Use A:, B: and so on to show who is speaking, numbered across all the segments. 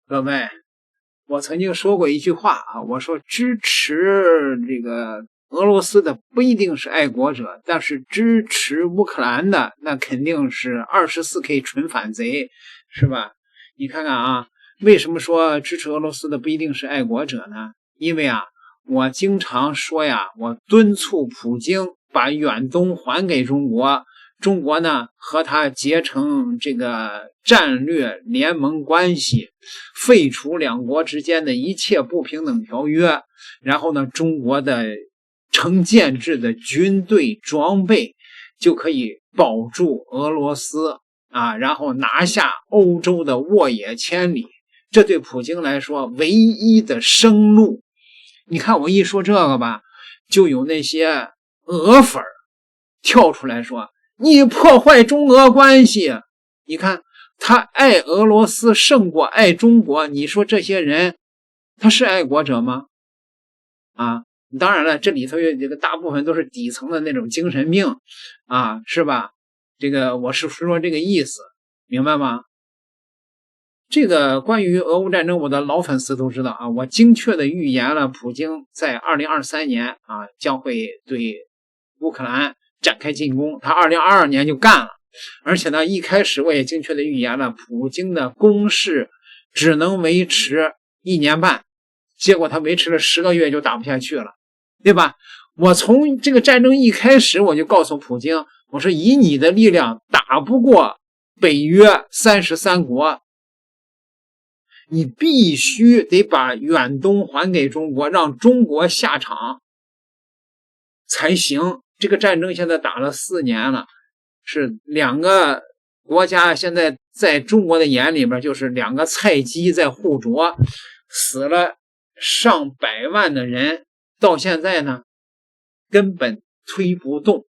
A: 各位，我曾经说过一句话啊，我说支持这个俄罗斯的不一定是爱国者，但是支持乌克兰的那肯定是24K 纯反贼，是吧？你看看啊，为什么说支持俄罗斯的不一定是爱国者呢？因为啊，我经常说呀，我敦促普京把远东还给中国，中国呢和他结成这个战略联盟关系，废除两国之间的一切不平等条约，然后呢，中国的成建制的军队装备就可以保住俄罗斯啊，然后拿下欧洲的沃野千里，这对普京来说唯一的生路。你看我一说这个吧，就有那些俄粉跳出来说你破坏中俄关系，你看他爱俄罗斯胜过爱中国，你说这些人他是爱国者吗？啊，当然了，这里头有这个大部分都是底层的那种精神病啊，是吧？这个我是说这个意思，明白吗？这个关于俄乌战争，我的老粉丝都知道啊，我精确的预言了普京在2023年啊将会对乌克兰展开进攻，他2022年就干了，而且呢，一开始我也精确的预言了普京的攻势只能维持1年半，结果他维持了10个月就打不下去了，对吧？我从这个战争一开始我就告诉普京，我说以你的力量打不过北约33国，你必须得把远东还给中国，让中国下场才行。这个战争现在打了4年了，是两个国家现在在中国的眼里边就是两个菜鸡在互啄，死了上百万的人，到现在呢根本推不动，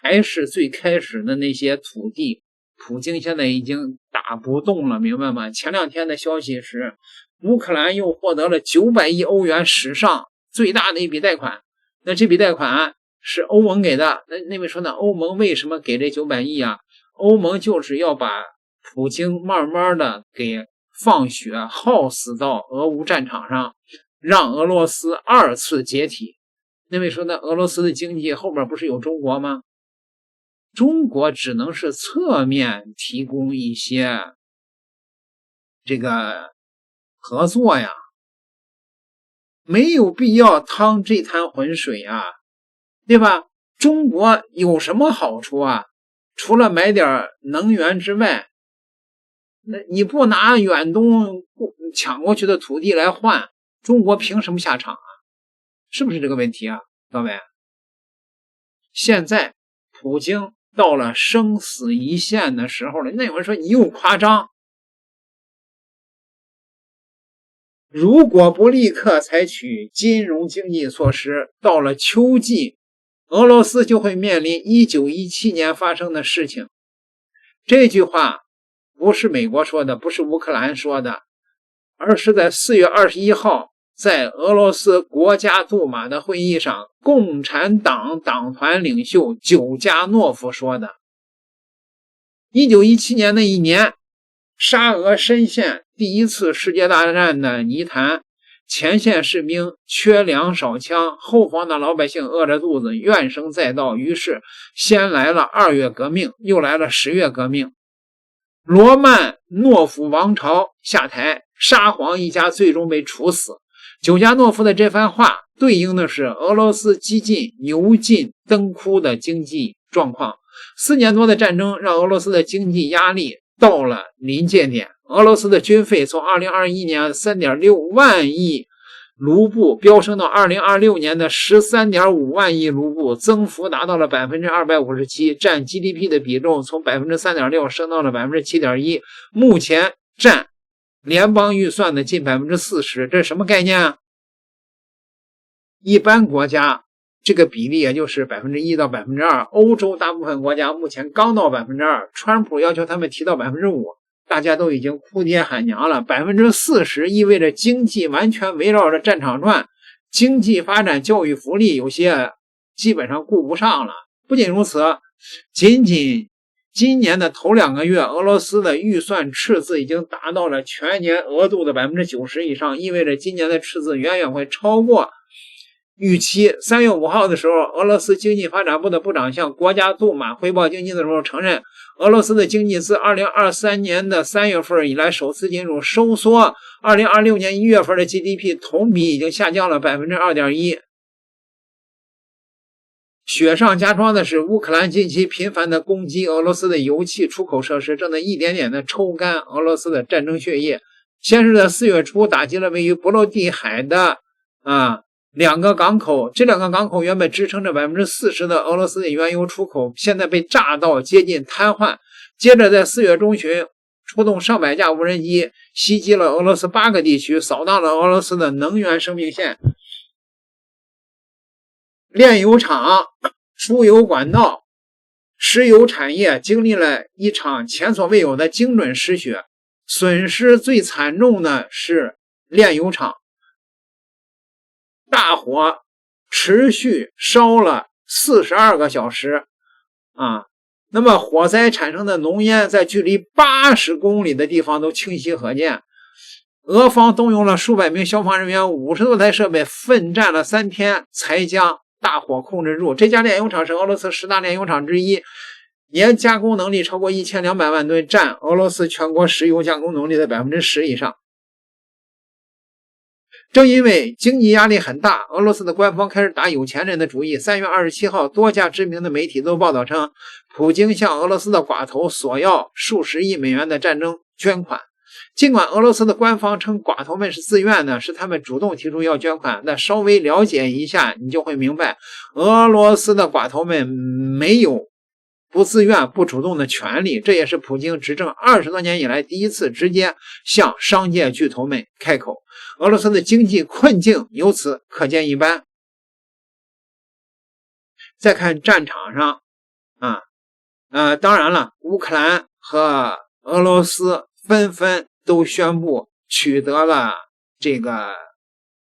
A: 还是最开始的那些土地，普京现在已经打不动了，明白吗？前2天的消息是乌克兰又获得了900亿欧元史上最大的一笔贷款，那这笔贷款是欧盟给的，那位说呢，欧盟为什么给这900亿啊？欧盟就是要把普京慢慢的给放血耗死到俄乌战场上，让俄罗斯2次解体。那位说呢，俄罗斯的经济后边不是有中国吗？中国只能是侧面提供一些这个合作呀，没有必要趟这滩浑水啊，对吧？中国有什么好处啊？除了买点能源之外，那你不拿远东抢过去的土地来换，中国凭什么下场啊？是不是这个问题啊，各位？现在普京到了生死一线的时候了，那有人说你又夸张，如果不立刻采取金融经济措施，到了秋季，俄罗斯就会面临1917年发生的事情。这句话不是美国说的，不是乌克兰说的，而是在4月21号在俄罗斯国家杜马的会议上，共产党党团领袖久加诺夫说的。1917年的一年，沙俄深陷第1次世界大战的泥潭，前线士兵缺粮少枪，后方的老百姓饿着肚子，怨声载道，于是先来了2月革命，又来了10月革命。罗曼诺夫王朝下台，沙皇一家最终被处死。久加诺夫的这番话对应的是俄罗斯几近油尽灯枯的经济状况。4年多的战争让俄罗斯的经济压力到了临界点，俄罗斯的军费从2021年 3.6 万亿卢布飙升到2026年的 13.5 万亿卢布，增幅达到了 257%， 占 GDP 的比重从 3.6% 升到了 7.1%， 目前占联邦预算的近 40%， 这是什么概念啊？一般国家这个比例也就是1%到 2%， 欧洲大部分国家目前刚到 2%， 川普要求他们提到 5%， 大家都已经哭爹喊娘了。 40% 意味着经济完全围绕着战场转，经济发展、教育福利有些基本上顾不上了。不仅如此，仅今年的头2个月，俄罗斯的预算赤字已经达到了全年额度的 90% 以上，意味着今年的赤字远远会超过预期。3月5号的时候，俄罗斯经济发展部的部长向国家杜马汇报经济的时候承认，俄罗斯的经济自2023年的3月份以来首次进入收缩，2026年1月份的 GDP 同比已经下降了 2.1%。雪上加霜的是，乌克兰近期频繁的攻击俄罗斯的油气出口设施，正在一点点的抽干俄罗斯的战争血液。先是在4月初打击了位于波罗的海的2个港口，这2个港口原本支撑着 40% 的俄罗斯的原油出口，现在被炸到接近瘫痪。接着在4月中旬出动上百架无人机，袭击了俄罗斯8个地区，扫荡了俄罗斯的能源生命线、炼油厂、输油管道、石油产业经历了一场前所未有的精准失血，损失最惨重的是炼油厂，大火持续烧了42个小时那么火灾产生的浓烟在距离80公里的地方都清晰可见。俄方动用了数百名消防人员，50多台设备，奋战了3天才将大火控制住。这家炼油厂是俄罗斯10大炼油厂之一，年加工能力超过1200万吨，占俄罗斯全国石油加工能力的 10% 以上。正因为经济压力很大，俄罗斯的官方开始打有钱人的主意。3月27号，多家知名的媒体都报道称，普京向俄罗斯的寡头索要数十亿美元的战争捐款。尽管俄罗斯的官方称寡头们是自愿的，是他们主动提出要捐款，但稍微了解一下你就会明白，俄罗斯的寡头们没有不自愿不主动的权利。这也是普京执政20多年以来第一次直接向商界巨头们开口。俄罗斯的经济困境由此可见一斑。再看战场上当然了，乌克兰和俄罗斯纷纷都宣布取得了这个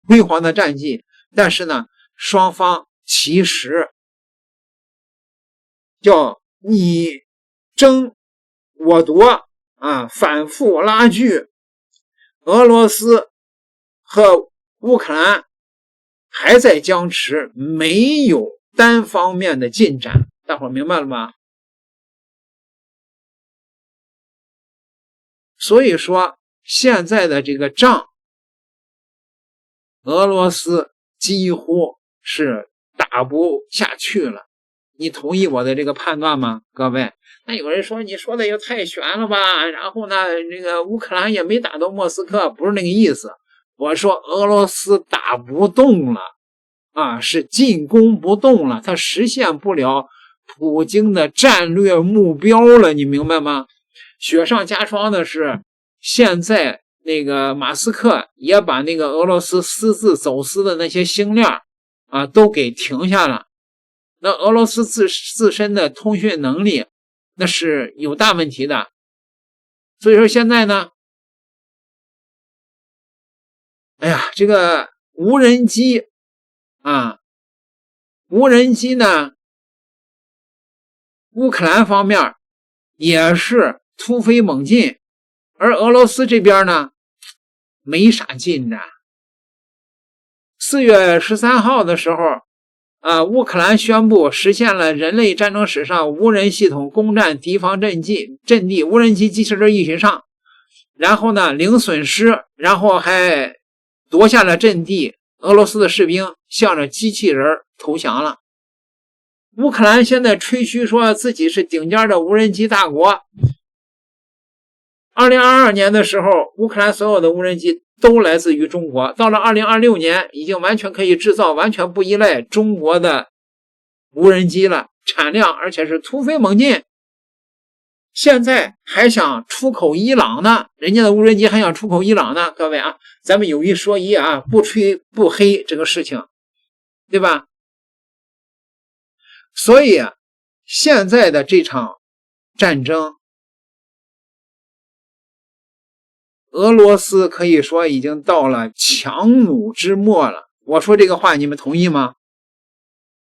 A: 辉煌的战绩，但是呢，双方其实叫你争我夺反复拉锯。俄罗斯和乌克兰还在僵持，没有单方面的进展，大伙明白了吗？所以说现在的这个仗，俄罗斯几乎是打不下去了。你同意我的这个判断吗，各位？那有人说你说的也太悬了吧，然后呢，这个乌克兰也没打到莫斯科，不是那个意思。我说俄罗斯打不动了是进攻不动了，他实现不了普京的战略目标了，你明白吗？雪上加霜的是，现在那个马斯克也把那个俄罗斯私自走私的那些星链都给停下了。那俄罗斯自身的通讯能力那是有大问题的。所以说现在呢，这个无人机呢，乌克兰方面也是突飞猛进，而俄罗斯这边呢没啥进展。4月13号的时候乌克兰宣布实现了人类战争史上无人系统攻占敌方阵地，无人机机器人一起上，然后呢零损失，然后还夺下了阵地，俄罗斯的士兵向着机器人投降了。乌克兰现在吹嘘说自己是顶尖的无人机大国。2022年的时候，乌克兰所有的无人机都来自于中国，到了2026年已经完全可以制造，完全不依赖中国的无人机了，产量而且是突飞猛进。现在还想出口伊朗呢，人家的无人机还想出口伊朗呢，各位咱们有一说一不吹不黑这个事情，对吧？所以现在的这场战争，俄罗斯可以说已经到了强弩之末了。我说这个话你们同意吗？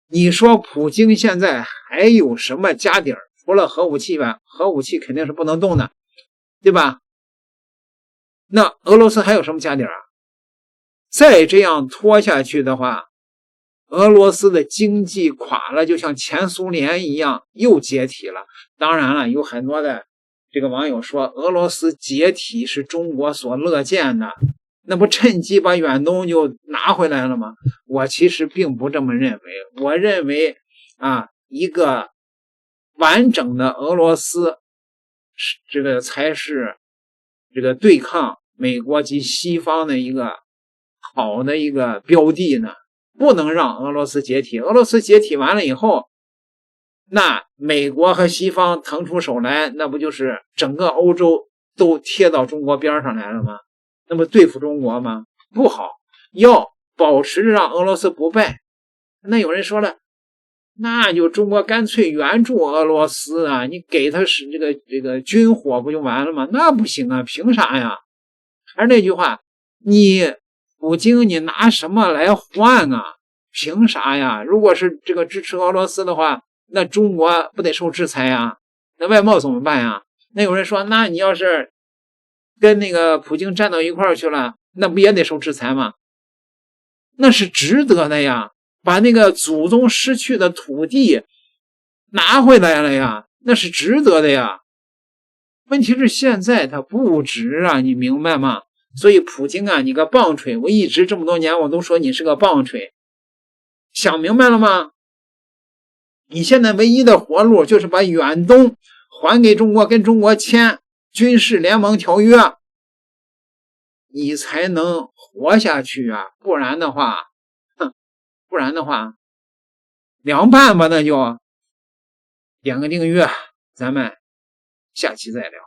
A: 你说普京现在还有什么家底儿？除了核武器以外，核武器肯定是不能动的，对吧？那俄罗斯还有什么家底啊？再这样拖下去的话，俄罗斯的经济垮了，就像前苏联一样，又解体了。当然了，有很多的这个网友说，俄罗斯解体是中国所乐见的，那不趁机把远东就拿回来了吗？我其实并不这么认为，我认为一个完整的俄罗斯，这个才是这个对抗美国及西方的一个好的一个标的呢。不能让俄罗斯解体，俄罗斯解体完了以后，那美国和西方腾出手来，那不就是整个欧洲都贴到中国边上来了吗？那么对付中国吗？不好，要保持着让俄罗斯不败。那有人说了，那就中国干脆援助俄罗斯啊，你给他是这个军火不就完了吗？那不行啊，凭啥呀？还是那句话，你普京你拿什么来换啊？凭啥呀？如果是这个支持俄罗斯的话，那中国不得受制裁呀？那外贸怎么办呀？那有人说，那你要是跟那个普京站到一块儿去了，那不也得受制裁吗？那是值得的呀，把那个祖宗失去的土地拿回来了呀，那是值得的呀。问题是现在它不值啊，你明白吗？所以普京啊，你个棒槌，我一直这么多年我都说你是个棒槌，想明白了吗？你现在唯一的活路就是把远东还给中国，跟中国签军事联盟条约，你才能活下去啊！不然的话凉拌吧，那就点个订阅，咱们下期再聊。